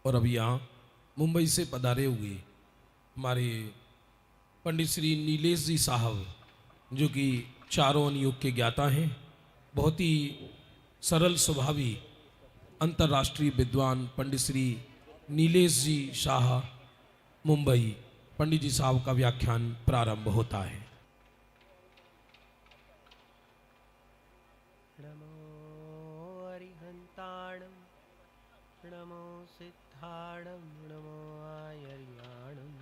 और अभी यहाँ मुंबई से पधारे हुए हमारे पंडित श्री नीलेश जी साहब, जो कि चारों योग के ज्ञाता हैं, बहुत ही सरल स्वभावी अंतर्राष्ट्रीय विद्वान पंडित श्री नीलेश जी शाह, मुंबई। पंडित जी साहब का व्याख्यान प्रारंभ होता है। नमो अरिहंताणं, नमो सिद्धाणं, नमो आयर्याणं,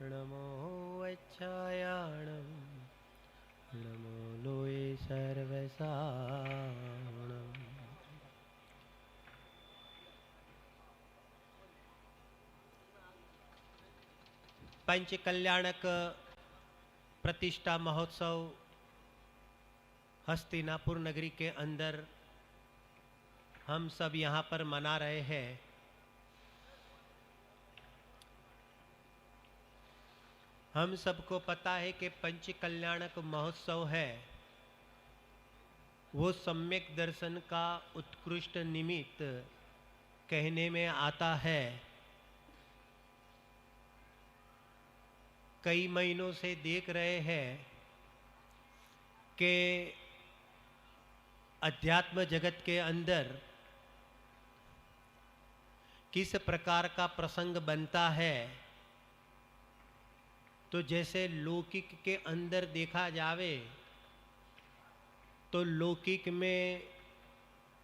नमो वच्छायाणं, नमो लोये सर्वसाणम्। पंच कल्याणक प्रतिष्ठा महोत्सव हस्तिनापुर नगरी के अंदर हम सब यहाँ पर मना रहे हैं। हम सबको पता है कि पंच कल्याणक महोत्सव है वो सम्यक दर्शन का उत्कृष्ट निमित्त कहने में आता है। कई महीनों से देख रहे हैं कि अध्यात्म जगत के अंदर किस प्रकार का प्रसंग बनता है। तो जैसे लौकिक के अंदर देखा जावे तो लौकिक में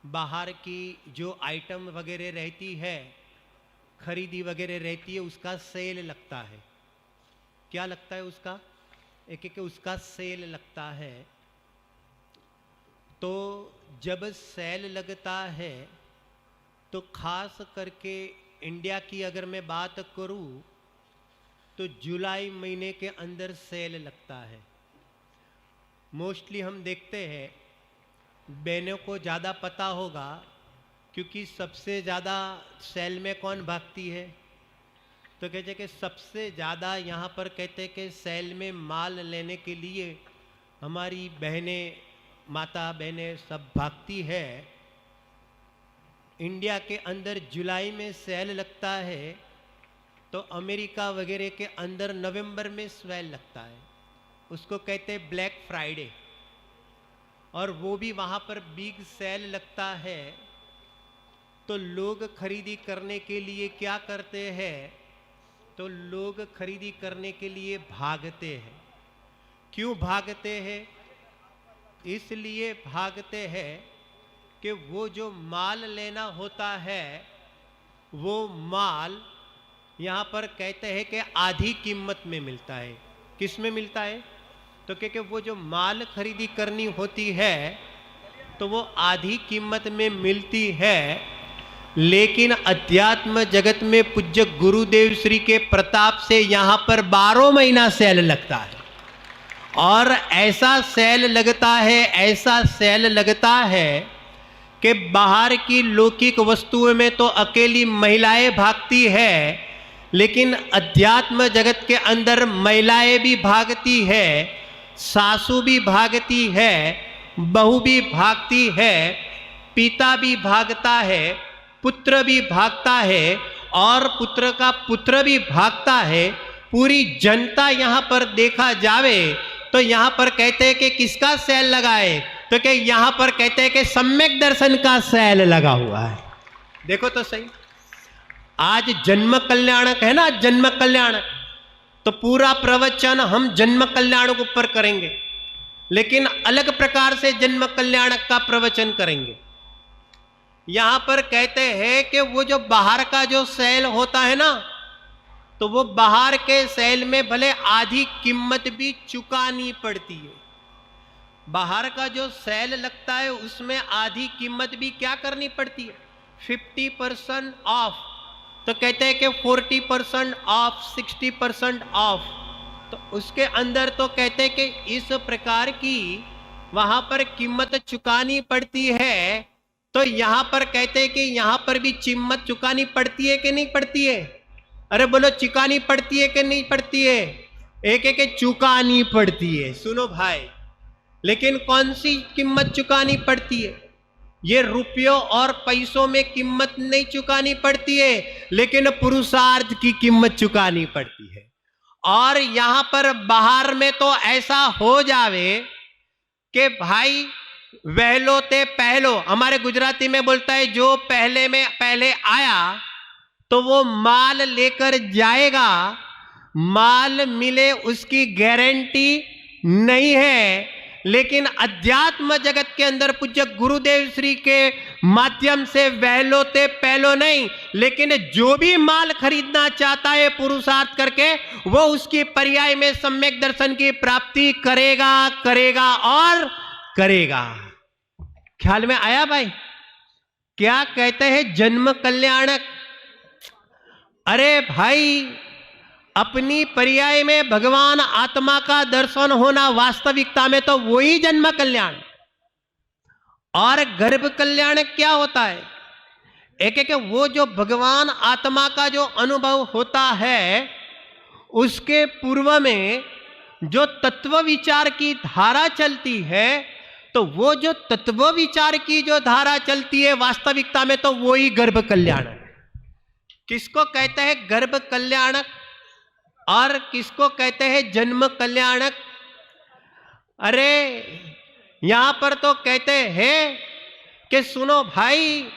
बाहर की जो आइटम वगैरह रहती है, खरीदी वगैरह रहती है, उसका सेल लगता है। क्या लगता है उसका? एक एक उसका सेल लगता है। तो जब सेल लगता है तो खास करके इंडिया की अगर मैं बात करूं तो जुलाई महीने के अंदर सेल लगता है। मोस्टली हम देखते हैं, बहनों को ज़्यादा पता होगा क्योंकि सबसे ज़्यादा सेल में कौन भागती है। तो कहते कि सबसे ज़्यादा यहाँ पर कहते कि सेल में माल लेने के लिए हमारी बहनें, माता बहनें सब भागती है। इंडिया के अंदर जुलाई में सेल लगता है तो अमेरिका वगैरह के अंदर नवंबर में सेल लगता है। उसको कहते हैं ब्लैक फ्राइडे, और वो भी वहाँ पर बिग सेल लगता है। तो लोग खरीदी करने के लिए क्या करते हैं? तो लोग खरीदी करने के लिए भागते हैं। क्यों भागते हैं? इसलिए भागते हैं कि वो जो माल लेना होता है वो माल यहाँ पर कहते हैं कि आधी कीमत में मिलता है। किस में मिलता है? तो क्योंकि वो जो माल खरीदी करनी होती है तो वो आधी कीमत में मिलती है। लेकिन अध्यात्म जगत में पूज्य गुरुदेव श्री के प्रताप से यहाँ पर 12 महीना सेल लगता है। और ऐसा सेल लगता है, ऐसा सेल लगता है कि बाहर की लौकिक वस्तुओं में तो अकेली महिलाएं भागती है, लेकिन अध्यात्म जगत के अंदर महिलाएं भी भागती है, सासू भी भागती है, बहू भी भागती है, पिता भी भागता है, पुत्र भी भागता है, और पुत्र का पुत्र भी भागता है। पूरी जनता यहाँ पर देखा जावे तो यहाँ पर कहते हैं कि किसका सेल लगा है? तो कि यहाँ पर कहते हैं कि सम्यक दर्शन का सेल लगा हुआ है। देखो तो सही, आज जन्म कल्याणक है ना, जन्म कल्याणक, तो पूरा प्रवचन हम जन्म कल्याण के ऊपर करेंगे, लेकिन अलग प्रकार से जन्म कल्याणक का प्रवचन करेंगे। यहां पर कहते हैं कि वो जो बाहर का जो सेल होता है ना, तो वो बाहर के सेल में भले आधी कीमत भी चुकानी पड़ती है। बाहर का जो सेल लगता है उसमें आधी कीमत भी क्या करनी पड़ती है? 50% ऑफ। तो कहते हैं कि 40% ऑफ, 60% ऑफ। तो उसके अंदर तो कहते हैं कि इस प्रकार की वहां पर कीमत चुकानी पड़ती है। तो यहां पर कहते हैं कि यहां पर भी कीमत चुकानी पड़ती है कि नहीं पड़ती है? अरे बोलो, चुकानी पड़ती है कि नहीं पड़ती है? एक एक चुकानी पड़ती है। सुनो भाई, लेकिन कौन सी कीमत चुकानी पड़ती है? ये रुपयों और पैसों में कीमत नहीं चुकानी पड़ती है, लेकिन पुरुषार्थ की कीमत चुकानी पड़ती है। और यहां पर बाहर में तो ऐसा हो जावे कि भाई वहलो ते पहलो, हमारे गुजराती में बोलता है, जो पहले में पहले आया तो वो माल लेकर जाएगा, माल मिले उसकी गारंटी नहीं है। लेकिन अध्यात्म जगत के अंदर पूज्य गुरुदेव श्री के माध्यम से वहलो ते पहलो नहीं, लेकिन जो भी माल खरीदना चाहता है पुरुषार्थ करके, वो उसकी पर्याय में सम्यक दर्शन की प्राप्ति करेगा, करेगा और करेगा। ख्याल में आया भाई? क्या कहते हैं जन्म कल्याणक? अरे भाई, अपनी पर्याय में भगवान आत्मा का दर्शन होना, वास्तविकता में तो वही जन्म कल्याण। और गर्भ कल्याण क्या होता है? एक एक वो जो भगवान आत्मा का जो अनुभव होता है, उसके पूर्व में जो तत्व विचार की धारा चलती है, तो वो जो तत्व विचार की जो धारा चलती है, वास्तविकता में तो वही गर्भ कल्याण है। किसको कहते हैं गर्भ कल्याणक और किसको कहते हैं जन्म कल्याणक? अरे यहां पर तो कहते हैं कि सुनो भाई,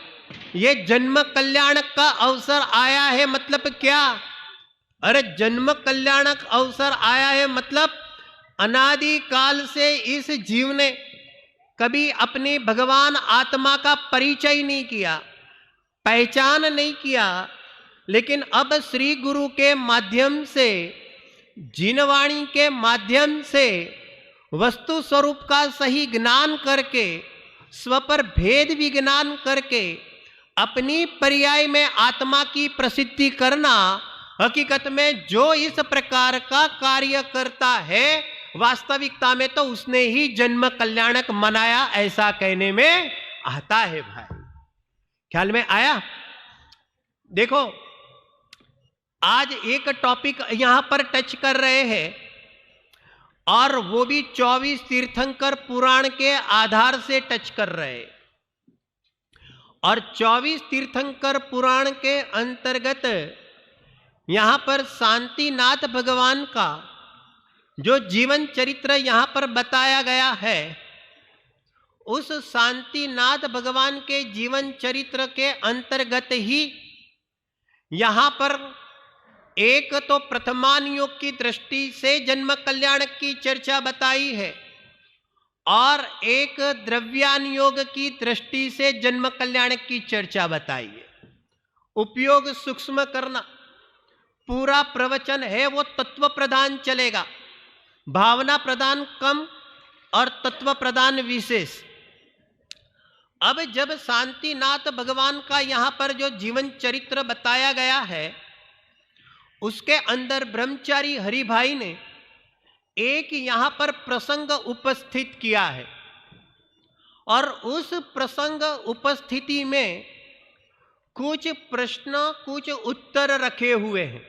ये जन्म कल्याणक का अवसर आया है, मतलब क्या? अरे जन्म कल्याणक अवसर आया है मतलब अनादि काल से इस जीव ने कभी अपनी भगवान आत्मा का परिचय नहीं किया, पहचान नहीं किया, लेकिन अब श्री गुरु के माध्यम से, जिनवाणी के माध्यम से वस्तु स्वरूप का सही ज्ञान करके, स्व पर भेद विज्ञान करके अपनी पर्याय में आत्मा की प्रसिद्धि करना, हकीकत में जो इस प्रकार का कार्य करता है, वास्तविकता में तो उसने ही जन्म कल्याणक मनाया, ऐसा कहने में आता है भाई। ख्याल में आया? देखो, आज एक टॉपिक यहां पर टच कर रहे हैं, और वो भी 24 तीर्थंकर पुराण के आधार से टच कर रहे हैं। और 24 तीर्थंकर पुराण के अंतर्गत यहां पर शांतिनाथ भगवान का जो जीवन चरित्र यहां पर बताया गया है, उस शांतिनाथ भगवान के जीवन चरित्र के अंतर्गत ही यहां पर एक तो प्रथमान योग की दृष्टि से जन्म कल्याण की चर्चा बताई है, और एक द्रव्यान योग की दृष्टि से जन्म कल्याण की चर्चा बताई है। उपयोग सूक्ष्म करना, पूरा प्रवचन है वो तत्व प्रधान चलेगा, भावना प्रदान कम और तत्व प्रदान विशेष। अब जब शांतिनाथ भगवान का यहां पर जो जीवन चरित्र बताया गया है, उसके अंदर ब्रह्मचारी हरिभाई ने एक यहां पर प्रसंग उपस्थित किया है, और उस प्रसंग उपस्थिति में कुछ प्रश्न कुछ उत्तर रखे हुए हैं,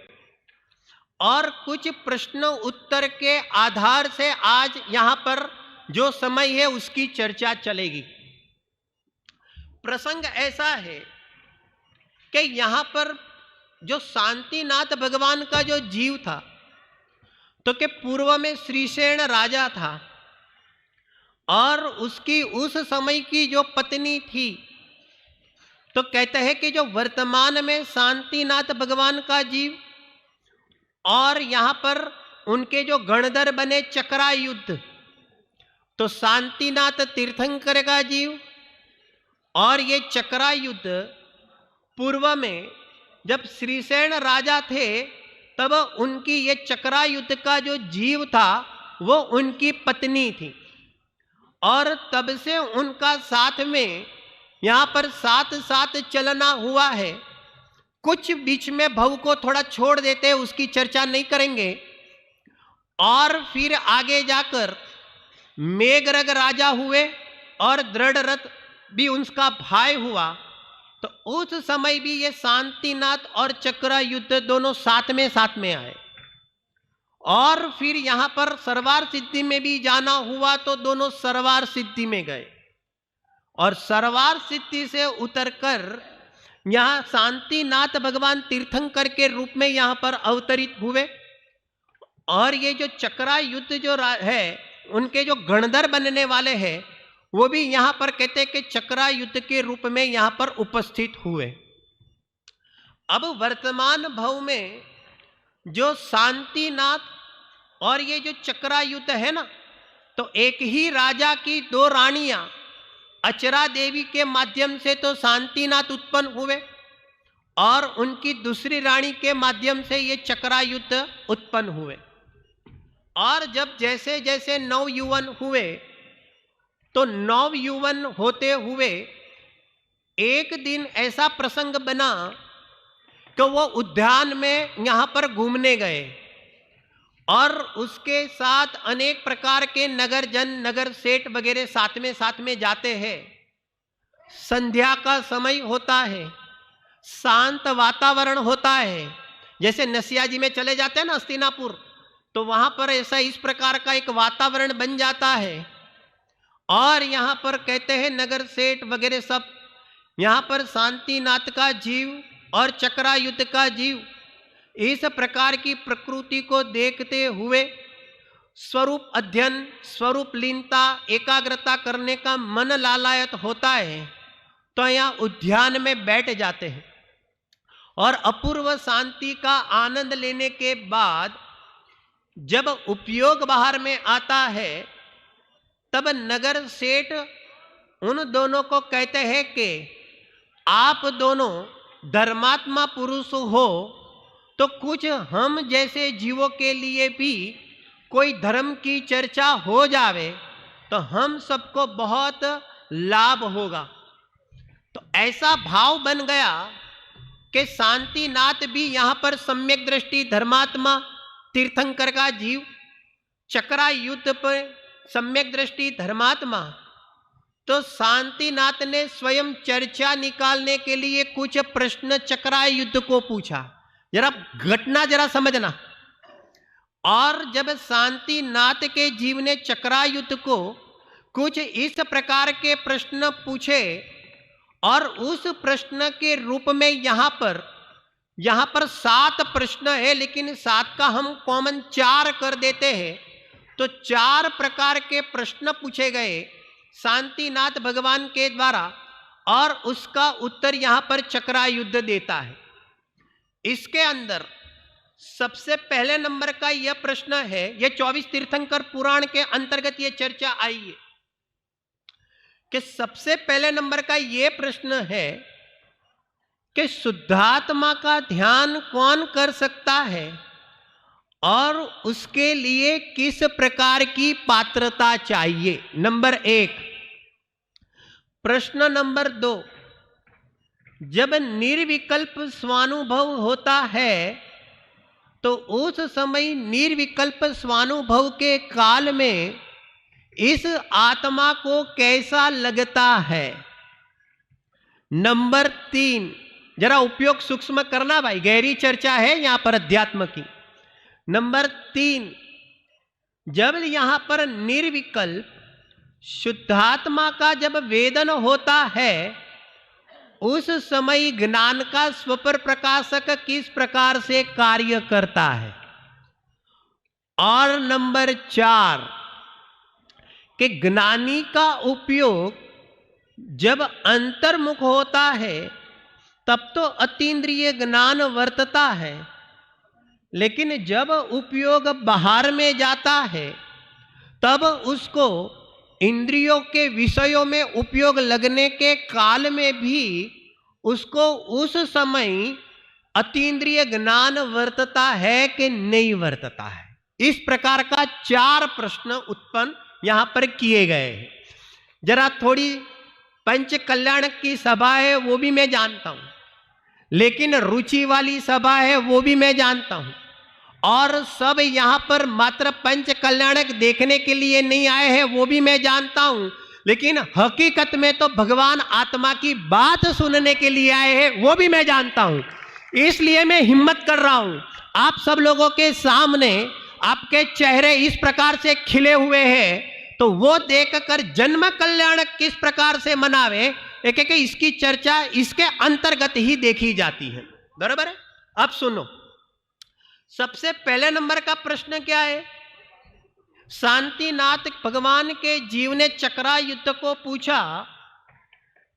और कुछ प्रश्न उत्तर के आधार से आज यहां पर जो समय है उसकी चर्चा चलेगी। प्रसंग ऐसा है कि यहां पर जो शांतिनाथ भगवान का जो जीव था, तो के पूर्व में श्रीसेन राजा था, और उसकी उस समय की जो पत्नी थी, तो कहते हैं कि जो वर्तमान में शांतिनाथ भगवान का जीव और यहां पर उनके जो गणधर बने चक्रायुद्ध, तो शांतिनाथ तीर्थंकर का जीव और ये चक्रायुद्ध पूर्व में जब श्रीसेन राजा थे, तब उनकी ये चक्रायुद्ध का जो जीव था वो उनकी पत्नी थी, और तब से उनका साथ में यहाँ पर साथ साथ चलना हुआ है। कुछ बीच में भव को थोड़ा छोड़ देते हैं, उसकी चर्चा नहीं करेंगे। और फिर आगे जाकर मेघरग राजा हुए और दृढ़ रथ भी उनका भाई हुआ, तो उस समय भी ये शांतिनाथ और चक्रायुद्ध दोनों साथ में आए। और फिर यहाँ पर सरवार सिद्धि में भी जाना हुआ, तो दोनों सरवार सिद्धि में गए। और सरवार सिद्धि से उतरकर यहाँ शांतिनाथ भगवान तीर्थंकर के रूप में यहाँ पर अवतरित हुए। और ये जो चक्रा युद्ध जो है, उनके जो गणधर बनने वाले हैं, वो भी यहाँ पर कहते हैं कि चक्रा युद्ध के रूप में यहाँ पर उपस्थित हुए। अब वर्तमान भाव में जो शांतिनाथ और ये जो चक्रा युद्ध है ना, तो एक ही राजा की दो रानियां अचरा देवी के माध्यम से तो शांतिनाथ उत्पन्न हुए और उनकी दूसरी रानी के माध्यम से ये चक्रा युद्ध उत्पन्न हुए। और जब जैसे जैसे नवयुवन हुए, तो नवयुवन होते हुए एक दिन ऐसा प्रसंग बना कि वो उद्यान में यहाँ पर घूमने गए और उसके साथ अनेक प्रकार के नगर जन, नगर सेठ वगैरह साथ में जाते हैं। संध्या का समय होता है, शांत वातावरण होता है। जैसे नसिया जी में चले जाते हैं ना हस्तिनापुर, तो वहां पर ऐसा इस प्रकार का एक वातावरण बन जाता है। और यहाँ पर कहते हैं नगर सेठ वगैरह सब यहाँ पर शांतिनाथ का जीव और चक्रा युद्ध का जीव इस प्रकार की प्रकृति को देखते हुए स्वरूप अध्ययन, स्वरूप लीनता, एकाग्रता करने का मन लालायत होता है, तो यहाँ उद्यान में बैठ जाते हैं और अपूर्व शांति का आनंद लेने के बाद जब उपयोग बाहर में आता है, तब नगर सेठ उन दोनों को कहते हैं कि आप दोनों धर्मात्मा पुरुष हो, तो कुछ हम जैसे जीवों के लिए भी कोई धर्म की चर्चा हो जावे तो हम सबको बहुत लाभ होगा। तो ऐसा भाव बन गया कि शांतिनाथ भी यहाँ पर सम्यक दृष्टि धर्मात्मा तीर्थंकर का जीव, चक्रा युद्ध पर सम्यक दृष्टि धर्मात्मा। तो शांतिनाथ ने स्वयं चर्चा निकालने के लिए कुछ प्रश्न चक्रा युद्ध को पूछा। जरा घटना जरा समझना। और जब शांतिनाथ के जीव ने चक्रा युद्ध को कुछ इस प्रकार के प्रश्न पूछे और उस प्रश्न के रूप में यहाँ पर 7 प्रश्न है, लेकिन 7 का हम कॉमन 4 कर देते हैं। तो 4 प्रकार के प्रश्न पूछे गए शांतिनाथ भगवान के द्वारा और उसका उत्तर यहाँ पर चक्रा युद्ध देता है। इसके अंदर सबसे पहले नंबर का यह प्रश्न है, यह 24 तीर्थंकर पुराण के अंतर्गत यह चर्चा आई है कि सबसे पहले नंबर का यह प्रश्न है कि शुद्धात्मा का ध्यान कौन कर सकता है और उसके लिए किस प्रकार की पात्रता चाहिए। नंबर 1। प्रश्न नंबर 2, जब निर्विकल्प स्वानुभव होता है तो उस समय निर्विकल्प स्वानुभव के काल में इस आत्मा को कैसा लगता है। नंबर 3, जरा उपयोग सूक्ष्म करना भाई, गहरी चर्चा है यहां पर अध्यात्म की। नंबर 3, जब यहां पर निर्विकल्प शुद्धात्मा का जब वेदन होता है उस समय ज्ञान का स्वपर प्रकाशक किस प्रकार से कार्य करता है। और नंबर 4, कि ज्ञानी का उपयोग जब अंतर्मुख होता है तब तो अतीन्द्रिय ज्ञान वर्तता है, लेकिन जब उपयोग बाहर में जाता है तब उसको इंद्रियों के विषयों में उपयोग लगने के काल में भी उसको उस समय अतीन्द्रिय ज्ञान वर्तता है कि नहीं वर्तता है। इस प्रकार का 4 प्रश्न उत्पन्न यहां पर किए गए हैं। जरा थोड़ी पंच कल्याण की सभा है वो भी मैं जानता हूं, लेकिन रुचि वाली सभा है वो भी मैं जानता हूं, और सब यहां पर मात्र पंच कल्याणक देखने के लिए नहीं आए हैं वो भी मैं जानता हूं, लेकिन हकीकत में तो भगवान आत्मा की बात सुनने के लिए आए हैं वो भी मैं जानता हूं। इसलिए मैं हिम्मत कर रहा हूं आप सब लोगों के सामने। आपके चेहरे इस प्रकार से खिले हुए हैं तो वो देखकर जन्म कल्याण किस प्रकार से मनावे, एक एक इसकी चर्चा इसके अंतर्गत ही देखी जाती है। बराबर है। अब सुनो, सबसे पहले नंबर का प्रश्न क्या है? शांतिनाथ भगवान के जीव ने चक्रा युद्ध को पूछा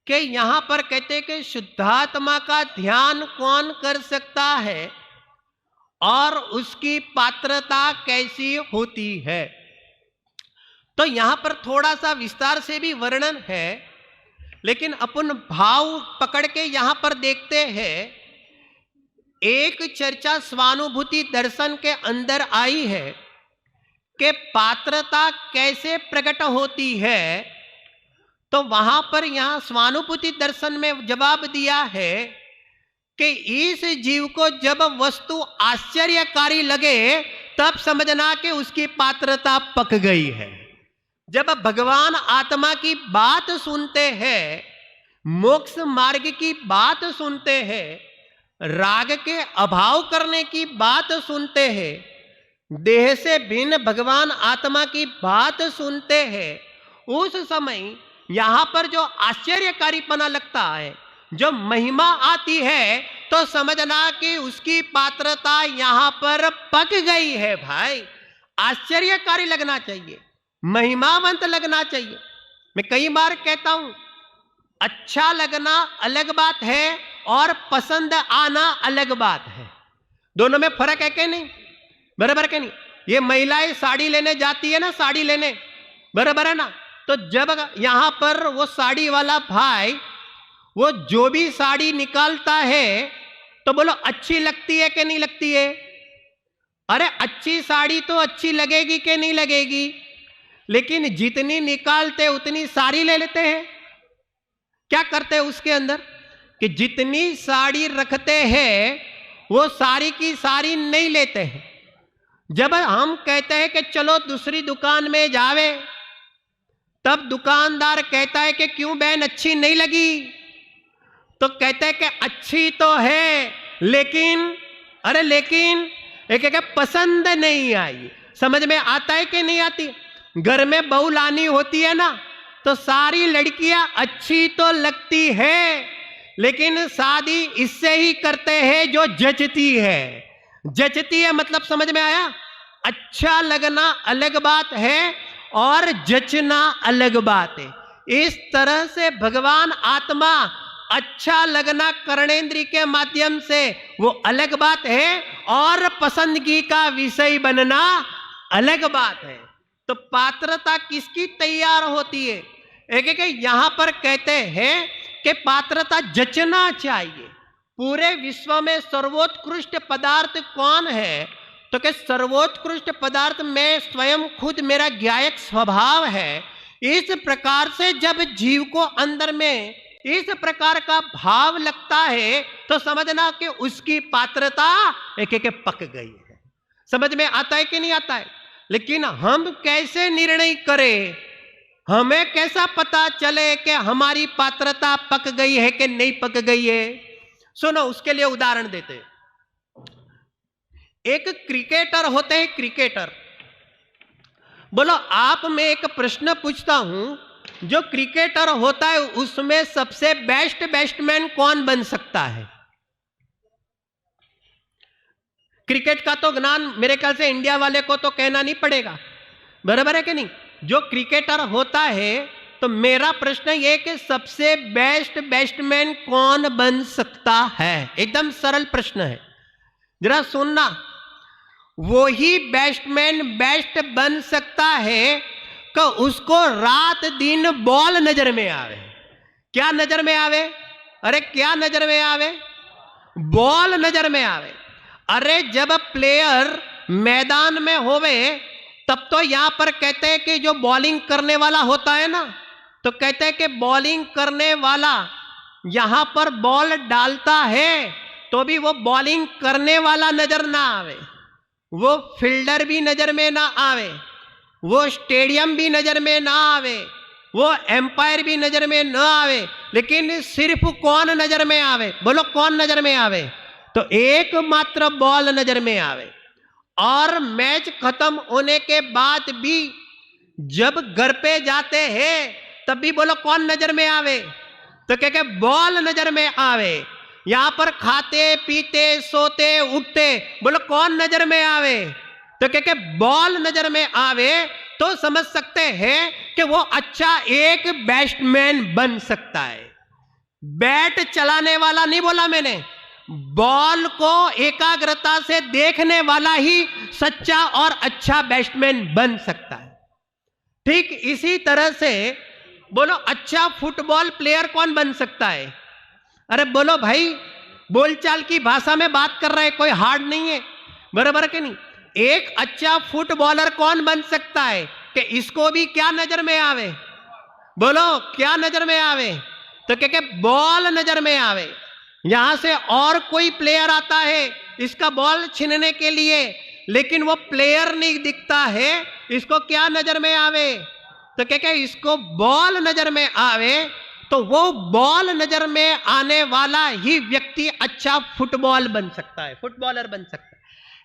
कि यहां पर कहते कि शुद्धात्मा का ध्यान कौन कर सकता है और उसकी पात्रता कैसी होती है। तो यहां पर थोड़ा सा विस्तार से भी वर्णन है, लेकिन अपन भाव पकड़ के यहां पर देखते हैं। एक चर्चा स्वानुभूति दर्शन के अंदर आई है कि पात्रता कैसे प्रकट होती है, तो वहां पर यहां स्वानुभूति दर्शन में जवाब दिया है कि इस जीव को जब वस्तु आश्चर्यकारी लगे तब समझना कि उसकी पात्रता पक गई है। जब भगवान आत्मा की बात सुनते हैं, मोक्ष मार्ग की बात सुनते हैं, राग के अभाव करने की बात सुनते हैं, देह से भिन्न भगवान आत्मा की बात सुनते हैं, उस समय यहां पर जो आश्चर्यकारीपना लगता है, जो महिमा आती है, तो समझना कि उसकी पात्रता यहां पर पक गई है। भाई, आश्चर्यकारी लगना चाहिए, महिमावंत लगना चाहिए। मैं कई बार कहता हूं, अच्छा लगना अलग बात है और पसंद आना अलग बात है। दोनों में फर्क है कि नहीं? बराबर के नहीं? ये महिलाएं साड़ी लेने जाती है ना, साड़ी लेने, बराबर है ना? तो जब यहां पर वो साड़ी वाला भाई वो जो भी साड़ी निकालता है, तो बोलो अच्छी लगती है कि नहीं लगती है? अरे अच्छी साड़ी तो अच्छी लगेगी कि नहीं लगेगी, लेकिन जितनी निकालते उतनी सारी ले लेते हैं। क्या करते हैं उसके अंदर कि जितनी साड़ी रखते हैं वो सारी की सारी नहीं लेते हैं। जब हम कहते हैं कि चलो दूसरी दुकान में जावे, तब दुकानदार कहता है कि क्यों बहन अच्छी नहीं लगी? तो कहते हैं कि अच्छी तो है, लेकिन अरे लेकिन एक पसंद नहीं आई। समझ में आता है कि नहीं आती? घर में बहू लानी होती है ना, तो सारी लड़कियां अच्छी तो लगती है, लेकिन शादी इससे ही करते हैं जो जचती है। जचती है मतलब समझ में आया? अच्छा लगना अलग बात है और जचना अलग बात है। इस तरह से भगवान आत्मा अच्छा लगना कर्णेंद्रिय के माध्यम से वो अलग बात है और पसंदगी का विषय बनना अलग बात है। तो पात्रता किसकी तैयार होती है? एक यहां पर कहते हैं कि पात्रता जचना चाहिए। पूरे विश्व में सर्वोत्कृष्ट पदार्थ कौन है? तो कि सर्वोत्कृष्ट पदार्थ में स्वयं खुद मेरा ज्ञायक स्वभाव है। इस प्रकार से जब जीव को अंदर में इस प्रकार का भाव लगता है, तो समझना कि उसकी पात्रता एक एक पक गई है। समझ में आता है कि नहीं आता है? लेकिन हम कैसे निर्णय करें? हमें कैसा पता चले कि हमारी पात्रता पक गई है कि नहीं पक गई है? सुनो, उसके लिए उदाहरण देते हैं। एक क्रिकेटर होते हैं, क्रिकेटर। बोलो, आप मैं एक प्रश्न पूछता हूं, जो क्रिकेटर होता है उसमें सबसे बेस्ट बैट्समैन कौन बन सकता है? क्रिकेट का तो ज्ञान मेरे ख्याल से इंडिया वाले को तो कहना नहीं पड़ेगा, बराबर है कि नहीं? जो क्रिकेटर होता है, तो मेरा प्रश्न ये कि सबसे बेस्ट बैट्समैन कौन बन सकता है? एकदम सरल प्रश्न है, जरा सुनना। वो ही बैट्समैन बेस्ट बन सकता है कि उसको रात दिन बॉल नजर में आवे। क्या नजर में आवे? अरे क्या नजर में आवे? बॉल नजर में आवे। अरे जब प्लेयर मैदान में होवे, तब तो यहां पर कहते हैं कि जो बॉलिंग करने वाला होता है ना, तो कहते हैं कि बॉलिंग करने वाला यहां पर बॉल डालता है तो भी वो बॉलिंग करने वाला नजर ना आवे, वो फील्डर भी नजर में ना आवे, वो स्टेडियम भी नजर में ना आवे, वो एम्पायर भी नजर में ना आवे, लेकिन सिर्फ कौन नजर में आवे? बोलो कौन नजर में आवे? तो एकमात्र बॉल नजर में आवे। और मैच खत्म होने के बाद भी जब घर पे जाते हैं तब भी बोलो कौन नजर में आवे, तो क्या बॉल नजर में आवे। यहां पर खाते पीते सोते उठते बोलो कौन नजर में आवे, तो क्या बॉल नजर में आवे। तो समझ सकते हैं कि वो अच्छा एक बैट्समैन बन सकता है। बैट चलाने वाला नहीं बोला मैंने, बॉल को एकाग्रता से देखने वाला ही सच्चा और अच्छा बैट्समैन बन सकता है। ठीक इसी तरह से बोलो अच्छा फुटबॉल प्लेयर कौन बन सकता है। अरे बोलो भाई, बोलचाल की भाषा में बात कर रहे हैं, कोई हार्ड नहीं है, बराबर के नहीं। एक अच्छा फुटबॉलर कौन बन सकता है कि इसको भी क्या नजर में आवे, बोलो क्या नजर में आवे, तो क्या बॉल नजर में आवे। यहां से और कोई प्लेयर आता है इसका बॉल छीनने के लिए, लेकिन वो प्लेयर नहीं दिखता है, इसको क्या नजर में आवे, तो क्या इसको बॉल नजर में आवे। तो वो बॉल नजर में आने वाला ही व्यक्ति अच्छा फुटबॉल बन सकता है, फुटबॉलर बन सकता है।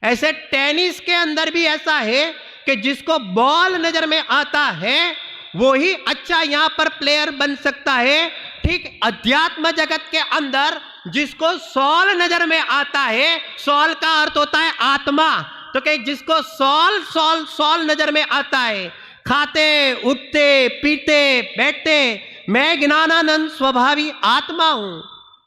ऐसे टेनिस के अंदर भी ऐसा है कि जिसको बॉल नजर में आता है वो ही अच्छा यहां पर प्लेयर बन सकता है। ठीक अध्यात्म जगत के अंदर जिसको सॉल नजर में आता है, सॉल का अर्थ होता है आत्मा, तो क्या जिसको सॉल सॉल सॉल नजर में आता है, खाते उठते पीते बैठते, मैं ज्ञानानंद स्वभावी आत्मा हूं,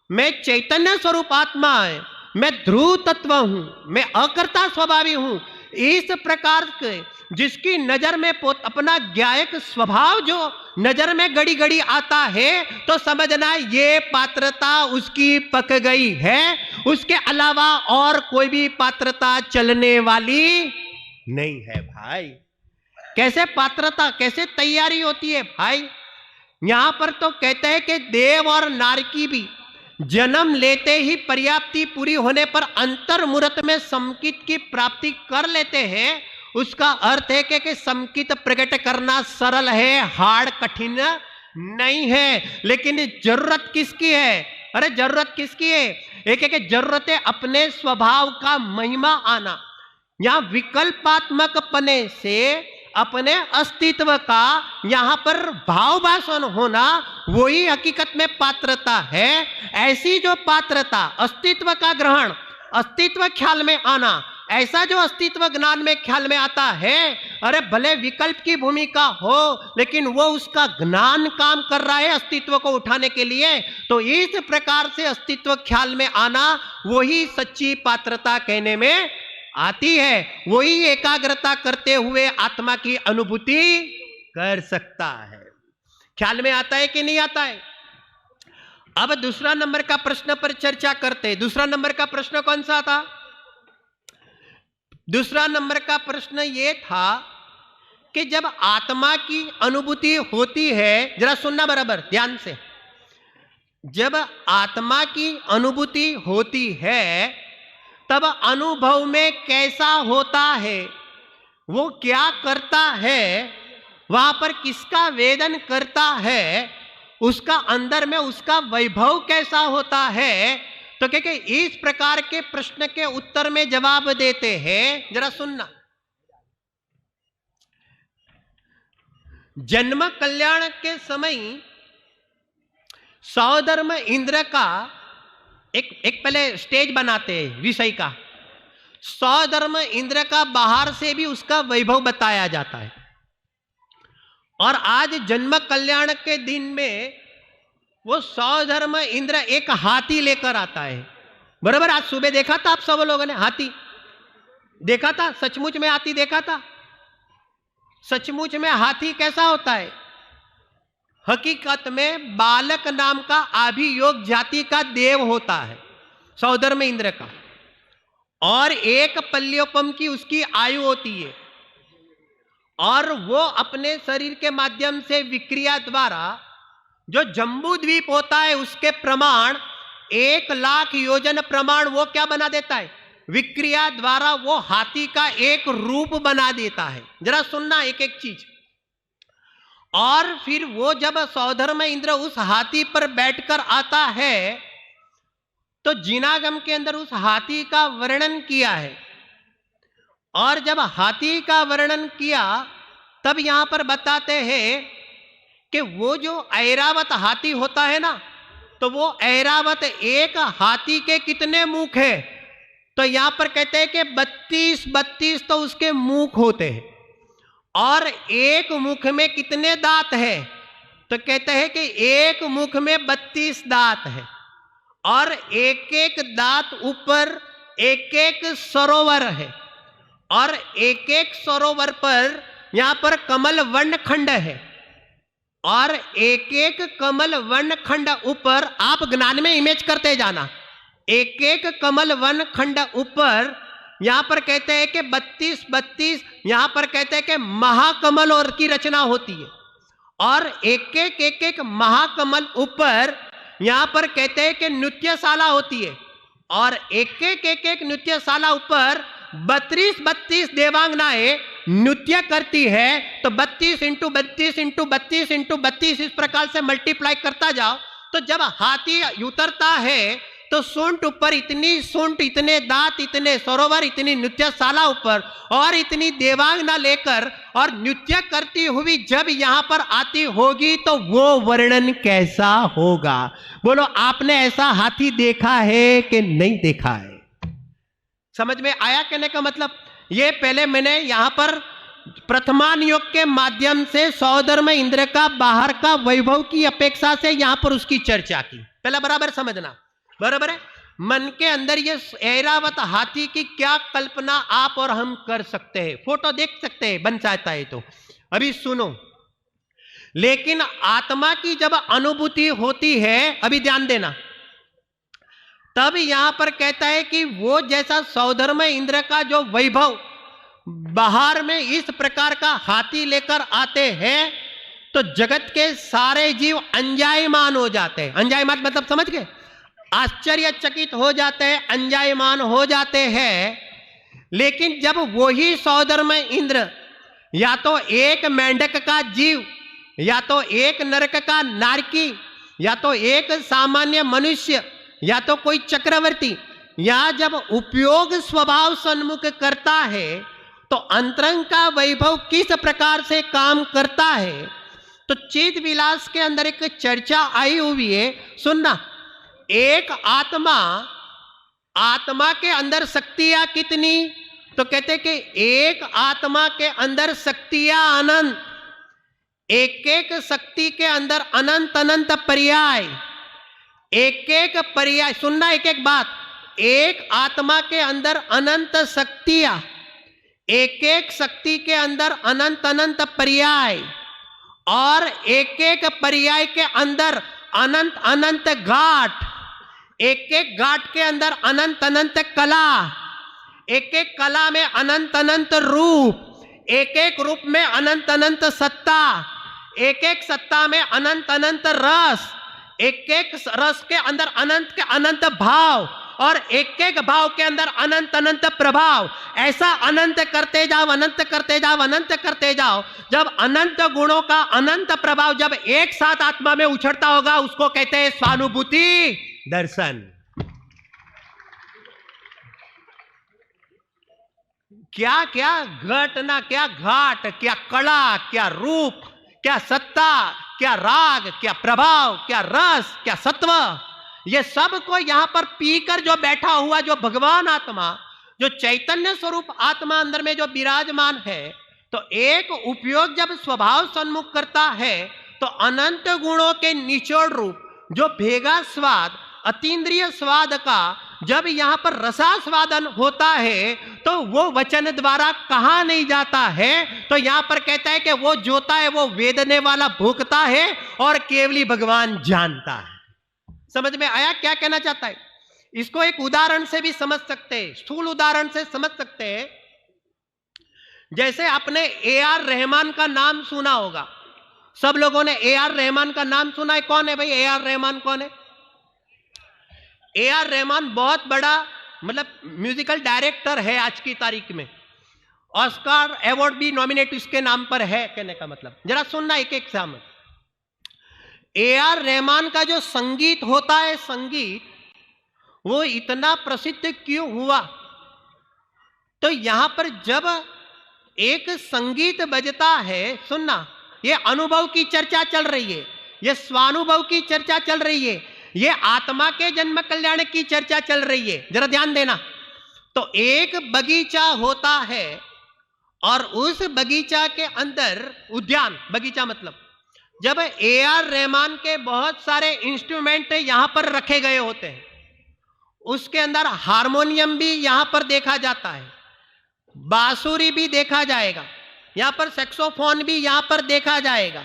मैं चैतन्य स्वरूप आत्मा है, मैं ध्रुव तत्व हूं, मैं अकर्ता स्वभावी हूं, इस प्रकार के जिसकी नजर में अपना ज्ञायक स्वभाव जो नजर में घड़ी घड़ी आता है, तो समझना ये पात्रता उसकी पक गई है। उसके अलावा और कोई भी पात्रता चलने वाली नहीं है भाई। कैसे पात्रता, कैसे तैयारी होती है भाई। यहां पर तो कहते हैं कि देव और नारकी भी जन्म लेते ही पर्याप्ति पूरी होने पर अंतर मुहूर्त में समकित की प्राप्ति कर लेते हैं। उसका अर्थ है कि समकित प्रकट करना सरल है, हार्ड कठिन नहीं है। लेकिन जरूरत किसकी है, अरे जरूरत किसकी है, एक जरूरत है अपने स्वभाव का महिमा आना। यहां विकल्पात्मक पने से अपने अस्तित्व का यहां पर भाव भाषण होना वही हकीकत में पात्रता है। ऐसी जो पात्रता, अस्तित्व का ग्रहण, अस्तित्व ख्याल में आना, ऐसा जो अस्तित्व ज्ञान में ख्याल में आता है, अरे भले विकल्प की भूमिका हो लेकिन वो उसका ज्ञान काम कर रहा है अस्तित्व को उठाने के लिए। तो इस प्रकार से अस्तित्व ख्याल में आना वही सच्ची पात्रता कहने में आती है। वही एकाग्रता करते हुए आत्मा की अनुभूति कर सकता है। ख्याल में आता है कि नहीं आता है। अब दूसरा नंबर का प्रश्न पर चर्चा करते हैं। दूसरा नंबर का प्रश्न कौन सा था? दूसरा नंबर का प्रश्न यह था कि जब आत्मा की अनुभूति होती है, जरा सुनना बराबर ध्यान से, जब आत्मा की अनुभूति होती है तब अनुभव में कैसा होता है, वो क्या करता है, वहां पर किसका वेदन करता है, उसका अंदर में उसका वैभव कैसा होता है। तो क्या इस प्रकार के प्रश्न के उत्तर में जवाब देते हैं। जरा सुनना। जन्म कल्याण के समय सौधर्म इंद्र का एक पहले स्टेज बनाते हैं विषय का। सौधर्म इंद्र का बाहर से भी उसका वैभव बताया जाता है। और आज जन्म कल्याण के दिन में वो सौधर्म इंद्र एक हाथी लेकर आता है। बराबर, आज सुबह देखा था आप सब लोगों ने, हाथी देखा था, सचमुच में हाथी देखा था। सचमुच में हाथी कैसा होता है? हकीकत में बालक नाम का अभियोग जाति का देव होता है सौधर्म इंद्र का, और एक पल्योपम की उसकी आयु होती है। और वो अपने शरीर के माध्यम से विक्रिया द्वारा जो जम्बू द्वीप होता है उसके प्रमाण 1,00,000 योजन प्रमाण वो क्या बना देता है, विक्रिया द्वारा वो हाथी का एक रूप बना देता है। जरा सुनना एक एक चीज। और फिर वो जब सौधर्म इंद्र उस हाथी पर बैठकर आता है तो जिनागम के अंदर उस हाथी का वर्णन किया है। और जब हाथी का वर्णन किया तब यहां पर बताते हैं कि वो जो ऐरावत हाथी होता है ना, तो वो ऐरावत एक हाथी के कितने मुख है? तो यहां पर कहते हैं कि 32 तो उसके मुख होते हैं। और एक मुख में कितने दांत है? तो कहते हैं कि एक मुख में 32 दांत है। और एक एक दांत ऊपर एक एक सरोवर है, और एक एक सरोवर पर यहां पर कमल वर्ण खंड है, और एक एक कमल वर्ण खंड ऊपर, आप ज्ञान में इमेज करते जाना, एक एक कमल वर्ण खंड ऊपर यहां पर कहते हैं कि 32 यहां पर कहते हैं कि महाकमल और की रचना होती है। और एक एक महाकमल ऊपर यहां पर कहते हैं कि नृत्यशाला होती है, और एक एक नृत्यशाला ऊपर 32 देवांगनाएं नृत्य करती है। तो 32 इंटू 32 इस प्रकार से मल्टीप्लाई करता जाओ, तो जब हाथी उतरता है तो सूंड ऊपर इतनी सूंड, इतने दांत, इतने सरोवर, इतनी नृत्यशाला ऊपर, और इतनी देवांगना लेकर और नृत्य करती हुई जब यहां पर आती होगी तो वो वर्णन कैसा होगा? बोलो, आपने ऐसा हाथी देखा है कि नहीं देखा है? समझ में आया कहने का मतलब? ये पहले मैंने यहां पर प्रथमान योग के माध्यम से सौधर्म इंद्र का बाहर का वैभव की अपेक्षा से यहां पर उसकी चर्चा की। पहला बराबर समझना, बराबर है? मन के अंदर ये ऐरावत हाथी की क्या कल्पना आप और हम कर सकते हैं, फोटो देख सकते हैं, बन जाता है तो। अभी सुनो, लेकिन आत्मा की जब अनुभूति होती है, अभी ध्यान देना, तब यहां पर कहता है कि वो जैसा सौधर्म इंद्र का जो वैभव बाहर में इस प्रकार का हाथी लेकर आते हैं, तो जगत के सारे जीव अंजायमान हो जाते हैं। अंजायमान मतलब समझ गए? आश्चर्यचकित हो जाते हैं, अंजायमान हो जाते हैं। लेकिन जब वही सौधर्म इंद्र या तो एक मेंढक का जीव, या तो एक नरक का नारकी, या तो एक सामान्य मनुष्य, या तो कोई चक्रवर्ती, या जब उपयोग स्वभाव सन्मुख करता है तो अंतरंग का वैभव किस प्रकार से काम करता है। तो चिद विलास के अंदर एक चर्चा आई हुई है, सुनना। एक आत्मा के अंदर शक्तियां कितनी? तो कहते कि एक आत्मा के अंदर शक्तियां अनंत, एक एक शक्ति के अंदर अनंत अनंत पर्याय, एक एक पर्याय। सुनना एक एक बात, एक आत्मा के अंदर अनंत शक्तियां, एक एक शक्ति के अंदर अनंत अनंत पर्याय, और एक एक पर्याय के अंदर अनंत अनंत घाट, एक एक घाट के अंदर अनंत अनंत कला, एक एक कला में अनंत अनंत रूप, एक एक रूप में अनंत अनंत सत्ता, एक एक सत्ता में अनंत अनंत रस, एक एक रस के अंदर अनंत के अनंत भाव, और एक एक भाव के अंदर अनंत अनंत प्रभाव। ऐसा अनंत करते जाओ, अनंत करते जाओ, अनंत करते जाओ। जब अनंत गुणों का अनंत प्रभाव जब एक साथ आत्मा में उछड़ता होगा, उसको कहते हैं स्वानुभूति दर्शन। क्या क्या घटना, क्या घाट, क्या कला, क्या रूप, क्या सत्ता, क्या राग, क्या प्रभाव, क्या रस, क्या सत्व, ये सब को यहां पर पीकर जो बैठा हुआ जो भगवान आत्मा, जो चैतन्य स्वरूप आत्मा अंदर में जो विराजमान है, तो एक उपयोग जब स्वभाव सन्मुख करता है तो अनंत गुणों के निचोड़ रूप जो भेगा स्वाद, अतीन्द्रिय स्वाद का जब यहां पर रसास्वादन होता है, तो वो वचन द्वारा कहा नहीं जाता है। तो यहां पर कहता है कि वो जोता है, वो वेदने वाला भूखता है, और केवली भगवान जानता है। समझ में आया क्या कहना चाहता है? इसको एक उदाहरण से भी समझ सकते हैं, स्थूल उदाहरण से समझ सकते हैं। जैसे आपने ए.आर. रहमान का नाम सुना होगा, सब लोगों ने ए.आर. रहमान का नाम सुना है। कौन है भाई ए.आर. रहमान? कौन है ए.आर. रहमान? बहुत बड़ा मतलब म्यूजिकल डायरेक्टर है आज की तारीख में, ऑस्कार अवार्ड भी नॉमिनेट इसके नाम पर है। कहने का मतलब जरा सुनना एक एक सामने। ए.आर. रहमान का जो संगीत होता है, संगीत वो इतना प्रसिद्ध क्यों हुआ? तो यहां पर जब एक संगीत बजता है, सुनना, ये अनुभव की चर्चा चल रही है, ये स्वानुभव की चर्चा चल रही है, ये आत्मा के जन्म कल्याण की चर्चा चल रही है, जरा ध्यान देना। तो एक बगीचा होता है और उस बगीचा के अंदर उद्यान, बगीचा मतलब जब AR रहमान के बहुत सारे इंस्ट्रूमेंट यहां पर रखे गए होते हैं, उसके अंदर हारमोनियम भी यहां पर देखा जाता है, बांसुरी भी देखा जाएगा, यहां पर सैक्सोफोन भी यहां पर देखा जाएगा,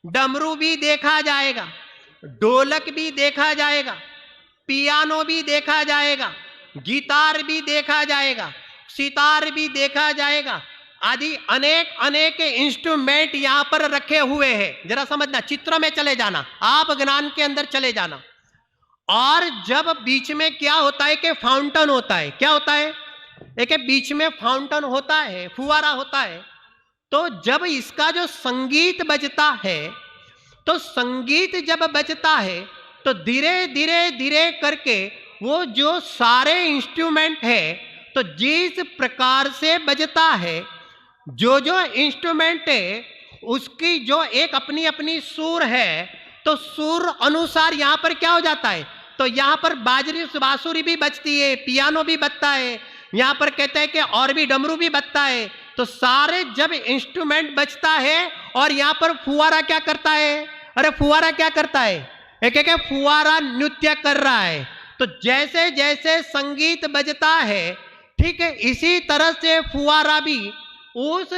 डमरू भी देखा जाएगा, ढोलक भी देखा जाएगा, पियानो भी देखा जाएगा, गिटार भी देखा जाएगा, सितार भी देखा जाएगा, आदि अनेक अनेक इंस्ट्रूमेंट यहां पर रखे हुए हैं। जरा समझना, चित्र में चले जाना, आप ज्ञान के अंदर चले जाना। और जब बीच में क्या होता है कि फाउंटेन होता है, क्या होता है, एक बीच में फाउंटेन होता है, फुवारा होता है। तो जब इसका जो संगीत बजता है, तो संगीत जब बजता है तो धीरे धीरे धीरे करके वो जो सारे इंस्ट्रूमेंट है, तो जिस प्रकार से बजता है, जो जो इंस्ट्रूमेंट है उसकी जो एक अपनी अपनी सुर है, तो सुर अनुसार यहां पर क्या हो जाता है, तो यहां पर बांसुरी भी बजती है, पियानो भी बजता है, यहां पर कहते हैं कि और भी डमरू भी बजता है। तो सारे जब इंस्ट्रूमेंट बजता है और यहां पर फुवारा क्या करता है, अरे फुवारा क्या करता है, एक एक फुवारा नृत्य कर रहा है। तो जैसे जैसे संगीत बजता है, ठीक है, इसी तरह से फुवारा भी उस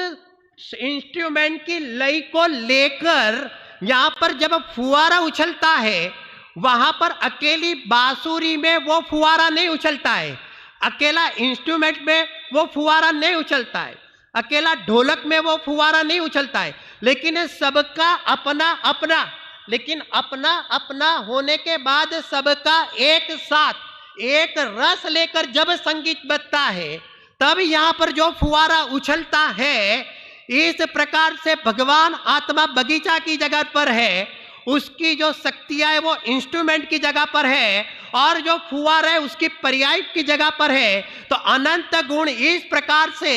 इंस्ट्रूमेंट की लय को लेकर यहां पर जब फुवारा उछलता है, वहां पर अकेली बांसुरी में वो फुवारा नहीं उछलता है, अकेला इंस्ट्रूमेंट में वो फुवारा नहीं उछलता है, अकेला ढोलक में वो फुवारा नहीं उछलता है, लेकिन सबका अपना अपना, लेकिन अपना अपना होने के बाद सबका एक साथ एक रस लेकर जब संगीत बजता है, तब यहां पर जो फुवारा उछलता है, इस प्रकार से भगवान आत्मा बगीचा की जगह पर है, उसकी जो शक्तियां है वो इंस्ट्रूमेंट की जगह पर है, और जो फुवारा है उसकी पर्याय की जगह पर है। तो अनंत गुण इस प्रकार से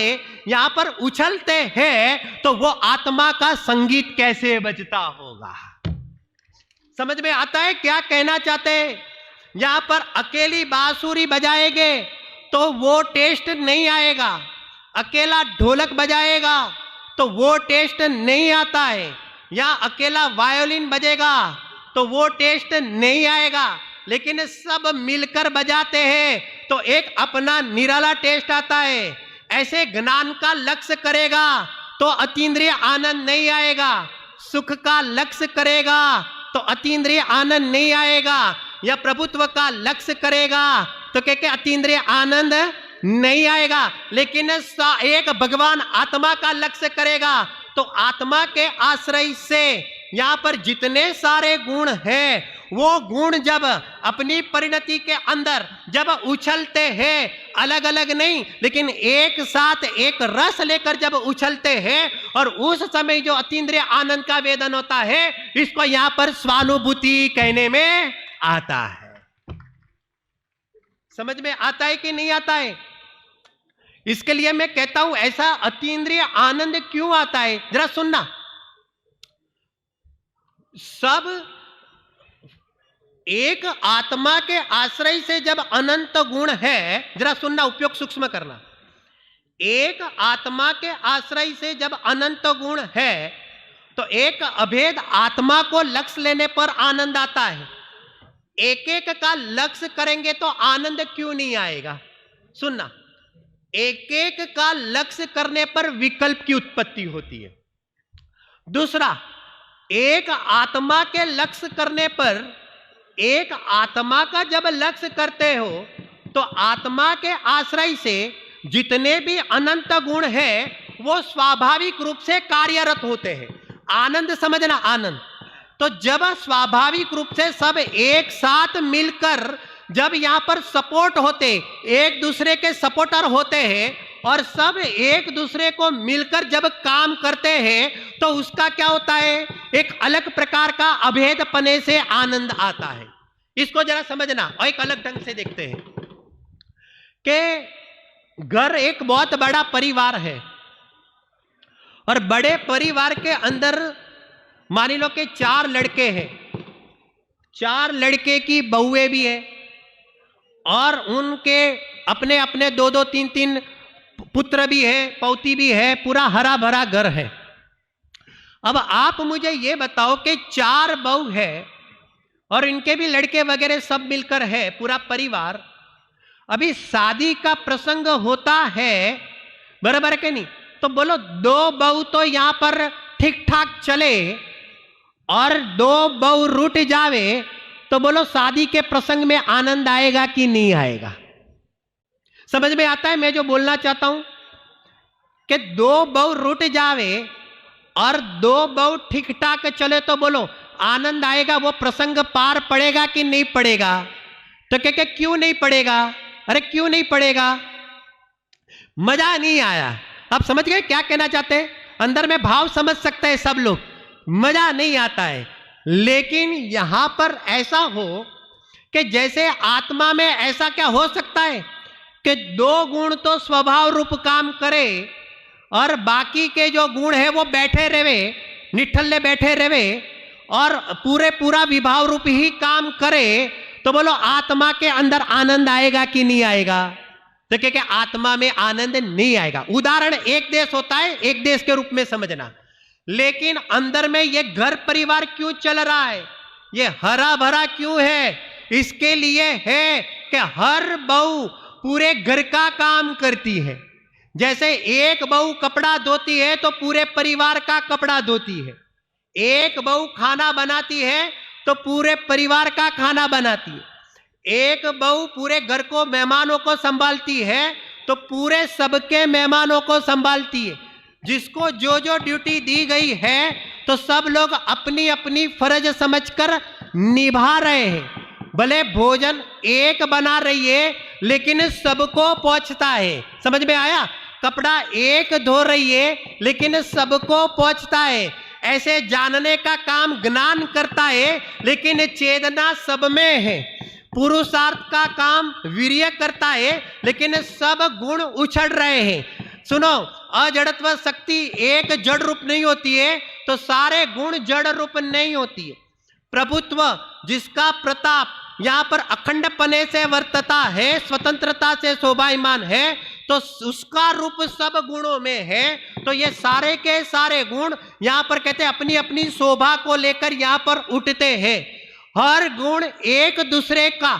यहां पर उछलते हैं, तो वो आत्मा का संगीत कैसे बजता होगा। समझ में आता है क्या कहना चाहते हैं। यहां पर अकेली बांसुरी बजाएंगे तो वो टेस्ट नहीं आएगा, अकेला ढोलक बजाएगा तो वो टेस्ट नहीं आता है, या अकेला वायोलिन बजेगा तो वो टेस्ट नहीं आएगा, लेकिन सब मिलकर बजाते हैं तो एक अपना निराला टेस्ट आता है। ऐसे ज्ञान का लक्ष्य करेगा तो अतीन्द्रिय आनंद नहीं आएगा, सुख का लक्ष्य करेगा तो अतीन्द्रिय आनंद नहीं आएगा, या प्रभुत्व का लक्ष्य करेगा तो क्या अतीन्द्रिय आनंद नहीं आएगा। लेकिन एक भगवान आत्मा का लक्ष्य करेगा तो आत्मा के आश्रय से यहां पर जितने सारे गुण हैं, वो गुण जब अपनी परिणति के अंदर जब उछलते हैं, अलग अलग नहीं लेकिन एक साथ एक रस लेकर जब उछलते हैं, और उस समय जो अतीन्द्रिय आनंद का वेदन होता है, इसको यहां पर स्वानुभूति कहने में आता है। समझ में आता है कि नहीं आता है। इसके लिए मैं कहता हूं ऐसा अतीन्द्रिय आनंद क्यों आता है, जरा सुनना। सब एक आत्मा के आश्रय से जब अनंत गुण है, जरा सुनना, उपयोग सूक्ष्म करना। एक आत्मा के आश्रय से जब अनंत गुण है, तो एक अभेद आत्मा को लक्ष्य लेने पर आनंद आता है। एक एक का लक्ष्य करेंगे तो आनंद क्यों नहीं आएगा। सुनना, एक एक का लक्ष्य करने पर विकल्प की उत्पत्ति होती है। दूसरा, एक आत्मा के लक्ष्य करने पर, एक आत्मा का जब लक्ष्य करते हो तो आत्मा के आश्रय से जितने भी अनंत गुण हैं वो स्वाभाविक रूप से कार्यरत होते हैं। आनंद समझना, आनंद तो जब स्वाभाविक रूप से सब एक साथ मिलकर जब यहां पर सपोर्ट होते, एक दूसरे के सपोर्टर होते हैं, और सब एक दूसरे को मिलकर जब काम करते हैं, तो उसका क्या होता है, एक अलग प्रकार का अभेदपने से आनंद आता है। इसको जरा समझना, और एक अलग ढंग से देखते हैं कि घर एक बहुत बड़ा परिवार है, और बड़े परिवार के अंदर मान लो कि 4 लड़के हैं, 4 लड़के की बहुएं भी है और उनके अपने अपने 2-2 3-3 पुत्र भी है, पौती भी है, पूरा हरा भरा घर है। अब आप मुझे ये बताओ कि 4 बहू है और इनके भी लड़के वगैरह सब मिलकर है, पूरा परिवार। अभी शादी का प्रसंग होता है, बराबर के नहीं? तो बोलो 2 बहू तो यहां पर ठीक ठाक चले और 2 बहू रूठ जावे तो बोलो शादी के प्रसंग में आनंद आएगा कि नहीं आएगा? समझ में आता है मैं जो बोलना चाहता हूं? कि 2 बहू रूठ जावे और 2 बहू ठीक ठाक चले तो बोलो आनंद आएगा, वो प्रसंग पार पड़ेगा कि नहीं पड़ेगा? तो क्या क्यों नहीं पड़ेगा? अरे क्यों नहीं पड़ेगा? मजा नहीं आया। आप समझ गए क्या कहना चाहते हैं? अंदर में भाव समझ सकते हैं सब लोग, मजा नहीं आता है। लेकिन यहां पर ऐसा हो कि जैसे आत्मा में ऐसा क्या हो सकता है कि 2 गुण तो स्वभाव रूप काम करे और बाकी के जो गुण है वो बैठे रहे, निठल्ले बैठे रहे और पूरा विभाव रूप ही काम करे, तो बोलो आत्मा के अंदर आनंद आएगा कि नहीं आएगा? तो क्या आत्मा में आनंद नहीं आएगा। उदाहरण एक देश होता है, एक देश के रूप में समझना, लेकिन अंदर में ये घर परिवार क्यों चल रहा है, ये हरा भरा क्यों है? इसके लिए है कि हर बहू पूरे घर का काम करती है। जैसे एक बहू कपड़ा धोती है तो पूरे परिवार का कपड़ा धोती है, एक बहू खाना बनाती है तो पूरे परिवार का खाना बनाती है, एक बहू पूरे घर को मेहमानों को संभालती है तो पूरे सबके मेहमानों को संभालती है। जिसको जो जो ड्यूटी दी गई है तो सब लोग अपनी अपनी फर्ज समझकर निभा रहे हैं। भले भोजन एक बना रही है लेकिन सबको पहुंचता है। समझ में आया? कपड़ा एक धो रही है लेकिन सबको पहुंचता है। ऐसे जानने का काम ज्ञान करता है लेकिन चेतना सब में है। पुरुषार्थ का काम वीर्य करता है लेकिन सब गुण उछड़ रहे हैं। सुनो, अजड़त्व शक्ति एक जड़ रूप नहीं होती है तो सारे गुण जड़ रूप नहीं होती है। प्रभुत्व जिसका प्रताप यहाँ पर अखंड पने से वर्तता है, स्वतंत्रता से शोभायमान है, तो उसका रूप सब गुणों में है। तो ये सारे के सारे गुण यहाँ पर कहते हैं अपनी अपनी शोभा को लेकर यहाँ पर उठते हैं। हर गुण एक दूसरे का,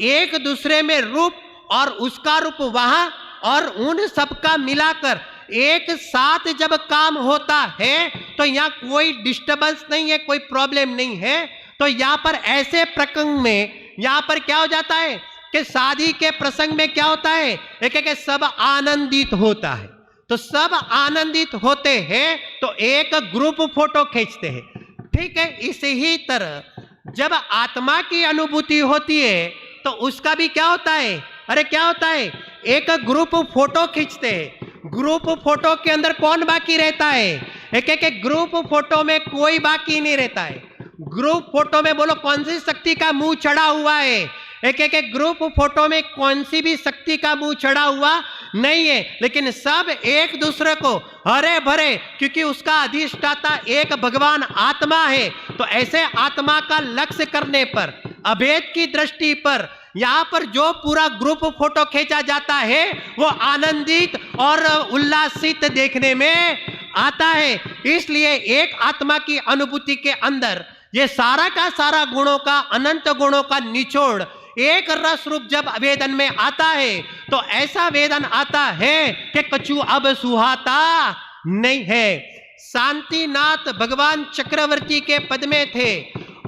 एक दूसरे में रूप और उसका रूप वहां, और उन सबका मिलाकर एक साथ जब काम होता है तो यहाँ कोई डिस्टर्बेंस नहीं है, कोई प्रॉब्लम नहीं है। तो यहाँ पर ऐसे प्रसंग में यहाँ पर क्या हो जाता है कि शादी के प्रसंग में क्या होता है, एक सब आनंदित होता है। तो सब आनंदित होते हैं तो एक ग्रुप फोटो खींचते हैं। ठीक है, इसी ही तरह जब आत्मा की अनुभूति होती है तो उसका भी क्या होता है, अरे क्या होता है, एक ग्रुप फोटो खींचते हैं। ग्रुप फोटो के अंदर कौन बाकी रहता है? एक ग्रुप फोटो में कोई बाकी नहीं रहता है। ग्रुप फोटो में बोलो कौन सी शक्ति का मुंह चढ़ा हुआ है? एक ग्रुप फोटो में कौन सी भी शक्ति का मुंह चढ़ा हुआ नहीं है, लेकिन सब एक दूसरे को हरे भरे, क्योंकि उसका अधिष्ठाता एक भगवान आत्मा है। तो ऐसे आत्मा का लक्ष्य करने पर, अभेद की दृष्टि पर यहाँ पर जो पूरा ग्रुप फोटो खींचा जाता है वो आनंदित और उल्लासित देखने में आता है। इसलिए एक आत्मा की अनुभूति के अंदर ये सारा का सारा गुणों का, अनंत गुणों का निचोड़ एक रस रूप जब वेदन में आता है तो ऐसा वेदन आता है कि कछु अब सुहाता नहीं है। शांतिनाथ भगवान चक्रवर्ती के पद में थे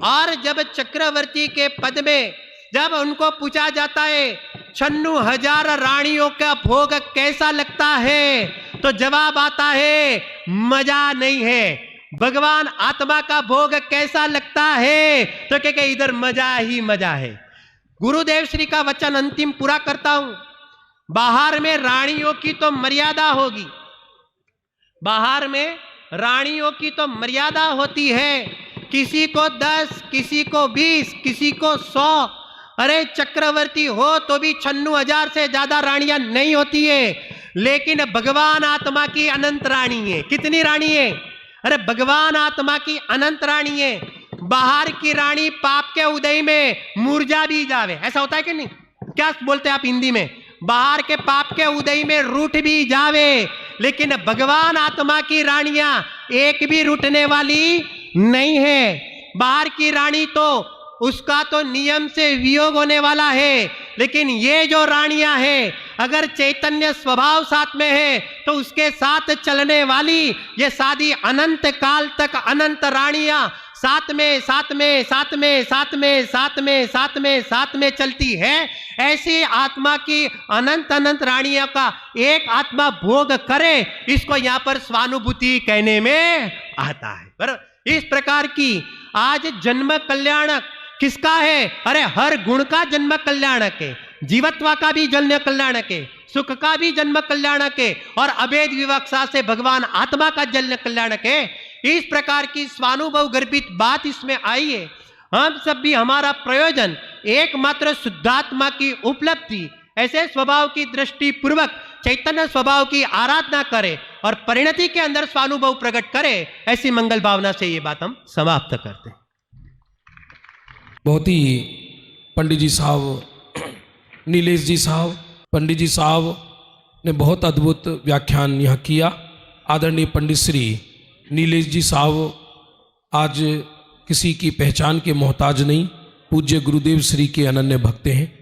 और जब चक्रवर्ती के पद में जब उनको पूछा जाता है 96,000 रानियों का भोग कैसा लगता है, तो जवाब आता है मजा नहीं है। भगवान आत्मा का भोग कैसा लगता है, तो क्या इधर मजा ही मजा है। गुरुदेव श्री का वचन अंतिम पूरा करता हूं। बाहर में रानियों की तो मर्यादा होगी, बाहर में रानियों की तो मर्यादा होती है, किसी को 10, किसी को 20, किसी को 100। अरे चक्रवर्ती हो तो भी 96,000 से ज्यादा रानियां नहीं होती है। लेकिन भगवान आत्मा की अनंत रानी है। कितनी रानी है? अरे भगवान आत्मा की अनंत रानी है। बाहर की रानी पाप के उदय में मुरझा भी जावे, ऐसा होता है कि नहीं? क्या बोलते हैं आप हिंदी में? बाहर के पाप के उदय में रूठ भी जावे, लेकिन भगवान आत्मा की रानियां एक भी रूठने वाली नहीं है। बाहर की रानी तो उसका तो नियम से वियोग होने वाला है, लेकिन ये जो रानियां हैं, अगर चैतन्य स्वभाव साथ में है तो उसके साथ चलने वाली ये सादी अनंत काल तक अनंत रानियां साथ में साथ में साथ में साथ में साथ में साथ में साथ में चलती है। ऐसी आत्मा की अनंत अनंत रानियों का एक आत्मा भोग करे, इसको यहाँ पर स्वानुभूति कहने में आता है। पर इस प्रकार की आज जन्म कल्याणक किसका है? अरे हर गुण का जन्म कल्याणक है, जीवत्व का भी जन्म कल्याणक है, सुख का भी जन्म कल्याणक है, और अभेद विवक्षा से भगवान आत्मा का जन्म कल्याणक है। इस प्रकार की स्वानुभव गर्भित बात इसमें आई है। हम सब भी हमारा प्रयोजन एकमात्र शुद्धात्मा की उपलब्धि, ऐसे स्वभाव की दृष्टि पूर्वक चैतन्य स्वभाव की आराधना करे और परिणति के अंदर स्वानुभव प्रकट करे, ऐसी मंगल भावना से ये बात हम समाप्त करते हैं। बहुत ही पंडित जी साहब, नीलेश जी साहब, पंडित जी साहब ने बहुत अद्भुत व्याख्यान यहाँ किया। आदरणीय पंडित श्री नीलेश जी साहब आज किसी की पहचान के मोहताज नहीं, पूज्य गुरुदेव श्री के अनन्य भक्त हैं।